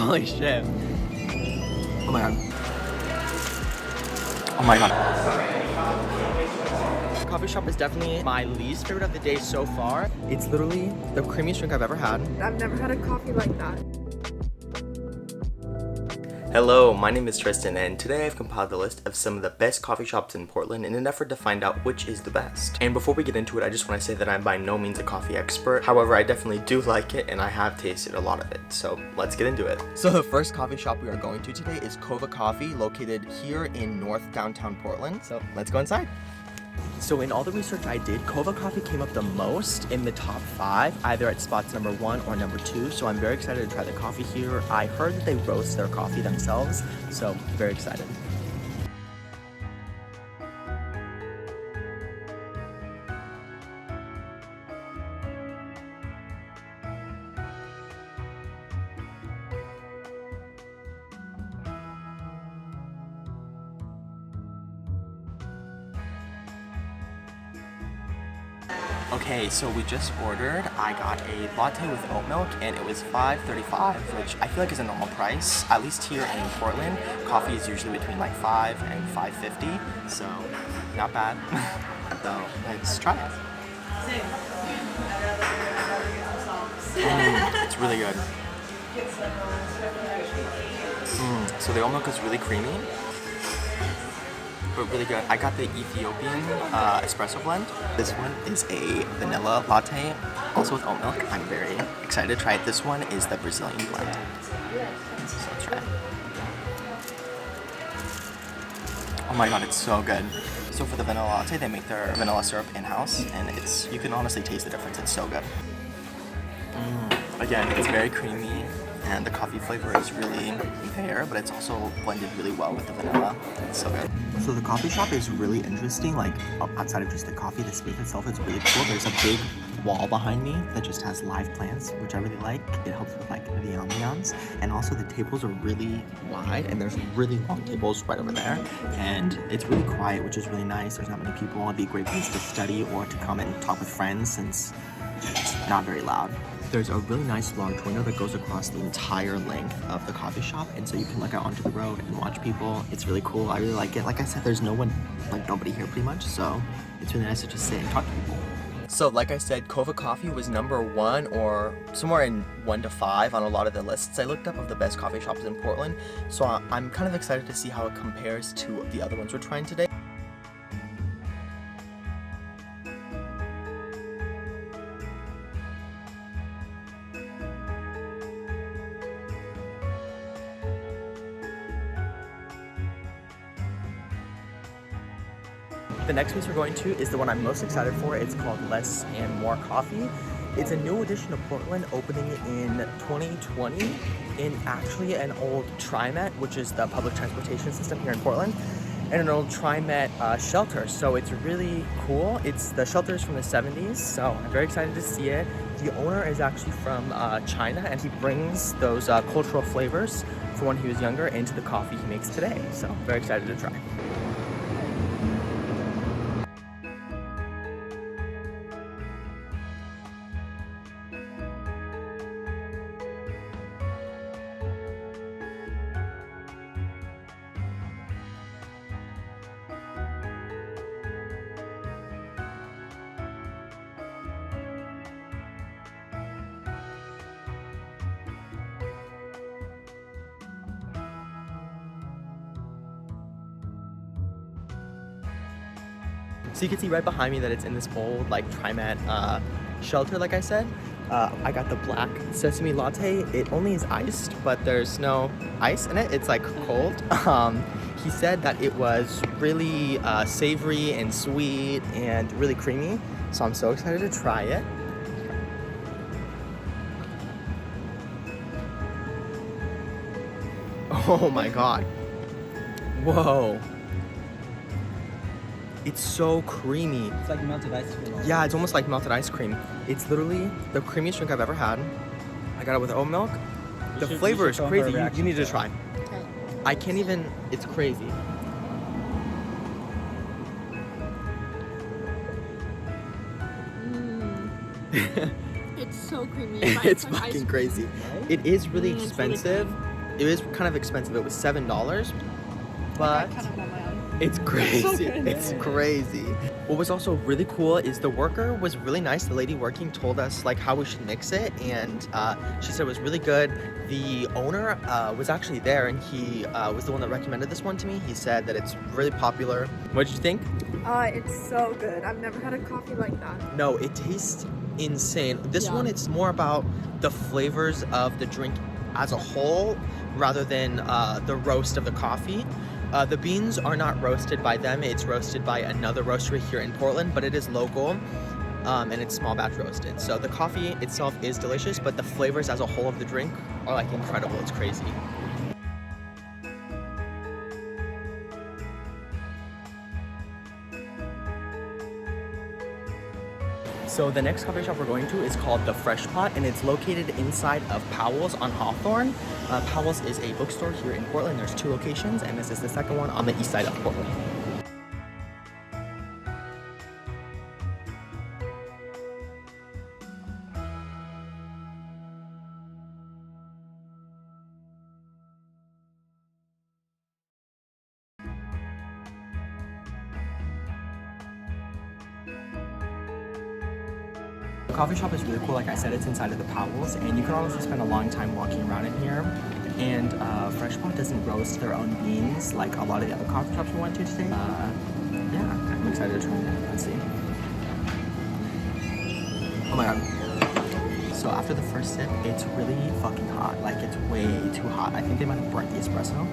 Holy shit. Oh my god. Oh my god. Coffee shop is definitely my least favorite of the day so far. It's literally the creamiest drink I've ever had. I've never had a coffee like that. Hello, my name is Tristan, and today I've compiled a list of some of the best coffee shops in Portland in an effort to find out which is the best. And before we get into it, I just want to say that I'm by no means a coffee expert. However, I definitely do like it, and I have tasted a lot of it. So let's get into it. So the first coffee shop we are going to today is Kova Coffee, located here in North Downtown Portland. So let's go inside. So in all the research I did, Kova Coffee came up the most in the top 5, either at spots number 1 or number 2. So I'm very excited to try the coffee here. I heard that they roast their coffee themselves, so very excited. Okay, so we just ordered. I got a latte with oat milk and it was $5.35, which I feel like is a normal price. At least here in Portland, coffee is usually between like $5 and $5.50, so not bad. So let's try it. It's really good. So the oat milk is really creamy, but really good. I got the Ethiopian espresso blend. This one is a vanilla latte, also with oat milk. I'm very excited to try it. This one is the Brazilian blend. So let's try it. Oh my god, it's so good. So for the vanilla latte, they make their vanilla syrup in-house, and you can honestly taste the difference. It's so good. Again, it's very creamy, and the coffee flavor is really there, but it's also blended really well with the vanilla. It's so good. So the coffee shop is really interesting, like outside of just the coffee, the space itself is really cool. There's a big wall behind me that just has live plants, which I really like. It helps with like the ambiance, and also the tables are really wide, and there's really long tables right over there, and it's really quiet, which is really nice. There's not many people. It'd be a great place to study or to come and talk with friends since it's not very loud. There's a really nice large window that goes across the entire length of the coffee shop, and so you can look out onto the road and watch people. It's really cool. I really like it. Like I said, there's nobody here pretty much, so it's really nice to just sit and talk to people. So like I said, Kova Coffee was number 1 or somewhere in 1 to 5 on a lot of the lists I looked up of the best coffee shops in Portland, so I'm kind of excited to see how it compares to the other ones we're trying today. The next place we're going to is the one I'm most excited for. It's called Less and More Coffee. It's a new addition to Portland, opening in 2020 in actually an old TriMet, which is the public transportation system here in Portland, and an old TriMet shelter. So it's really cool. The shelter is from the 70s, so I'm very excited to see it. The owner is actually from China, and he brings those cultural flavors from when he was younger into the coffee he makes today. So I'm very excited to try. So you can see right behind me that it's in this old like TriMet shelter, like I said. I got the black sesame latte. It only is iced, but there's no ice in it. It's like cold. He said that it was really savory and sweet and really creamy. So I'm so excited to try it. Oh my god. Whoa. It's so creamy. It's like melted ice cream. Yeah, it's almost like melted ice cream. It's literally the creamiest drink I've ever had. I got it with oat milk. The flavor is crazy. You need to try. Okay. I can't even, it's crazy. It's so creamy. It's fucking crazy. It is really expensive. It was kind of expensive. It was $7, but I kind of want my own. it's crazy. So good. It's crazy. What was also really cool is the worker was really nice. The lady working told us like how we should mix it, and she said it was really good. The owner was actually there, and he was the one that recommended this one to me. He said that it's really popular. What did you think? It's so good. I've never had a coffee like that. No, it tastes insane. This Yeah. one, it's more about the flavors of the drink as a whole rather than the roast of the coffee. The beans are not roasted by them. It's roasted by another roastery here in Portland, but it is local and it's small batch roasted. So the coffee itself is delicious, but the flavors as a whole of the drink are like incredible. It's crazy. So the next coffee shop we're going to is called The Fresh Pot, and it's located inside of Powell's on Hawthorne. Powell's is a bookstore here in Portland. There's 2 locations, and this is the second one on the east side of Portland. The coffee shop is really cool. Like I said, it's inside of the Powell's, and you can honestly spend a long time walking around in here. And Fresh Pot doesn't roast their own beans like a lot of the other coffee shops we went to today. Yeah, I'm excited to try it. Let's see. Oh my god. So after the first sip, it's really fucking hot. Like, it's way too hot. I think they might have burnt the espresso.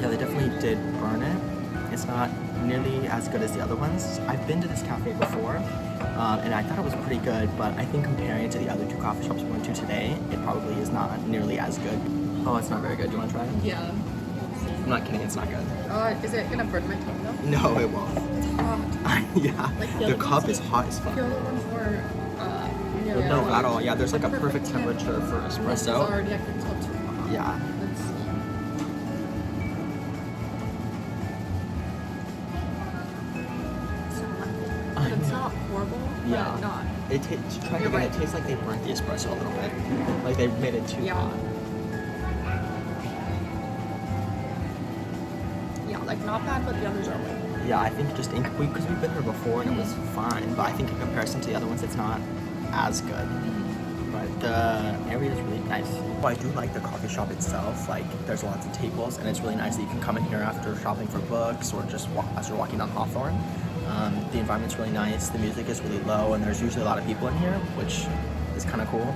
Yeah, they definitely did burn it. It's not nearly as good as the other ones. I've been to this cafe before, and I thought it was pretty good, but I think comparing it to the other 2 coffee shops we went to today, it probably is not nearly as good. Oh, it's not very good. Do you want to try it? Yeah. I'm not kidding, it's not good. Is it gonna burn my tongue though? No, it won't. Hot. Yeah, Like the the other cup ones? is hot as fuck. The other ones were nearly No, as at all. hot. Yeah, there's like a perfect temp. temperature for This is espresso. already, I can tell, too hot. Yeah. Let's see. It's not horrible, Yeah. but not. Try it You're again. right. It tastes like they burnt the espresso a little bit. Like they made it too Yeah. hot. Yeah, like not bad, but the others are way. Yeah, I think just because we've been here before and it was fine, but I think in comparison to the other ones, it's not as good. But the area is really nice. Well, I do like the coffee shop itself. Like, there's lots of tables, and it's really nice that you can come in here after shopping for books or just as you're walking down Hawthorne. The environment's really nice. The music is really low, and there's usually a lot of people in here, which is kind of cool.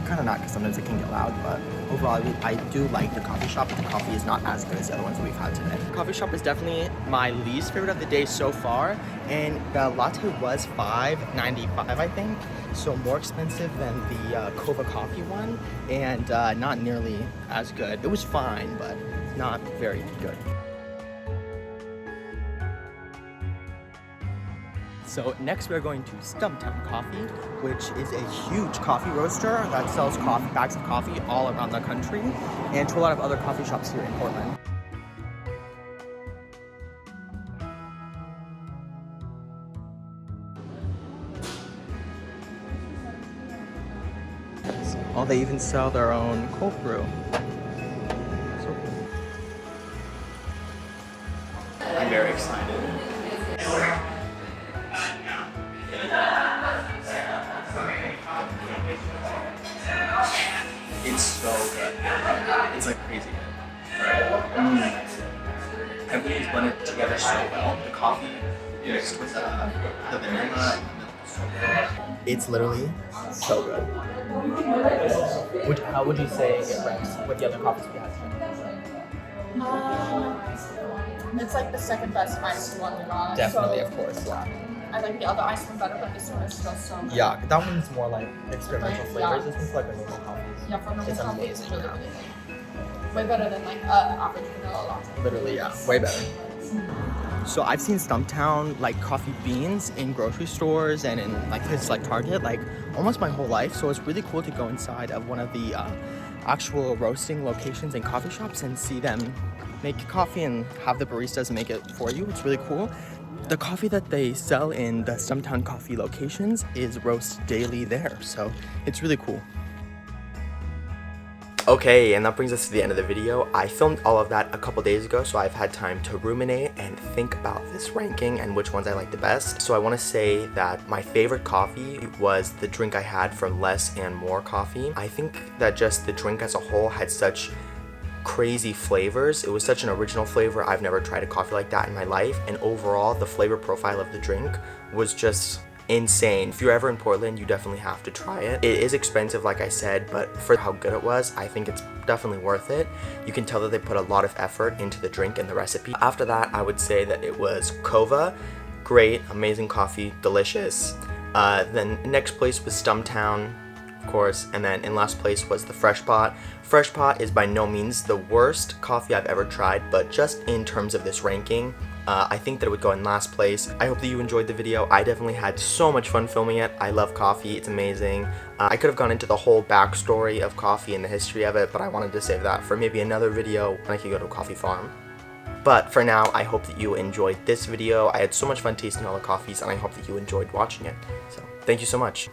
Kind of not, because sometimes it can get loud, but overall, I do like the coffee shop, but the coffee is not as good as the other ones that we've had today. The coffee shop is definitely my least favorite of the day so far, and the latte was $5.95, I think, so more expensive than the Kova coffee one, and not nearly as good. It was fine, but not very good. So next we're going to Stumptown Coffee, which is a huge coffee roaster that sells bags of coffee all around the country and to a lot of other coffee shops here in Portland. Oh, they even sell their own cold brew. So cool. I'm very excited. It's so good. It's like crazy good. Everything's blended together so well. The coffee mixed with the vanilla. It's literally so good. How would you say it ranks with the other coffees we had today? It's like the second best iced one we got. Definitely, so of course, yeah. I like the other iced one better, but this one is still so good. Yeah, that one's more like experimental Yeah. flavors. This one's like a normal coffees. Yeah, for normal It's coffee, it's amazing, really, yeah. really good. Way better than like average vanilla latte. Literally, yeah, way better. So I've seen Stumptown like coffee beans in grocery stores and in like places like Target like almost my whole life. So it's really cool to go inside of one of the actual roasting locations and coffee shops and see them make coffee and have the baristas make it for you. It's really cool. The coffee that they sell in the Stumptown coffee locations is roast daily there, so it's really cool. Okay, and that brings us to the end of the video. I filmed all of that a couple days ago, so I've had time to ruminate and think about this ranking and which ones I like the best. So I want to say that my favorite coffee was the drink I had from Less and More Coffee. I think that just the drink as a whole had such crazy flavors. It was such an original flavor. I've never tried a coffee like that in my life, and overall the flavor profile of the drink was just insane. If you're ever in Portland, you definitely have to try it. It is expensive, like I said, but for how good it was, I think it's definitely worth it. You can tell that they put a lot of effort into the drink and the recipe. After that, I would say that it was Kova. Great, amazing coffee, delicious. Then next place was Stumptown, of course, and then in last place was the Fresh Pot. Fresh Pot is by no means the worst coffee I've ever tried, but just in terms of this ranking, I think that it would go in last place. I hope that you enjoyed the video. I definitely had so much fun filming it. I love coffee, it's amazing. I could have gone into the whole backstory of coffee and the history of it, but I wanted to save that for maybe another video when I could go to a coffee farm. But for now, I hope that you enjoyed this video. I had so much fun tasting all the coffees, and I hope that you enjoyed watching it. So, thank you so much.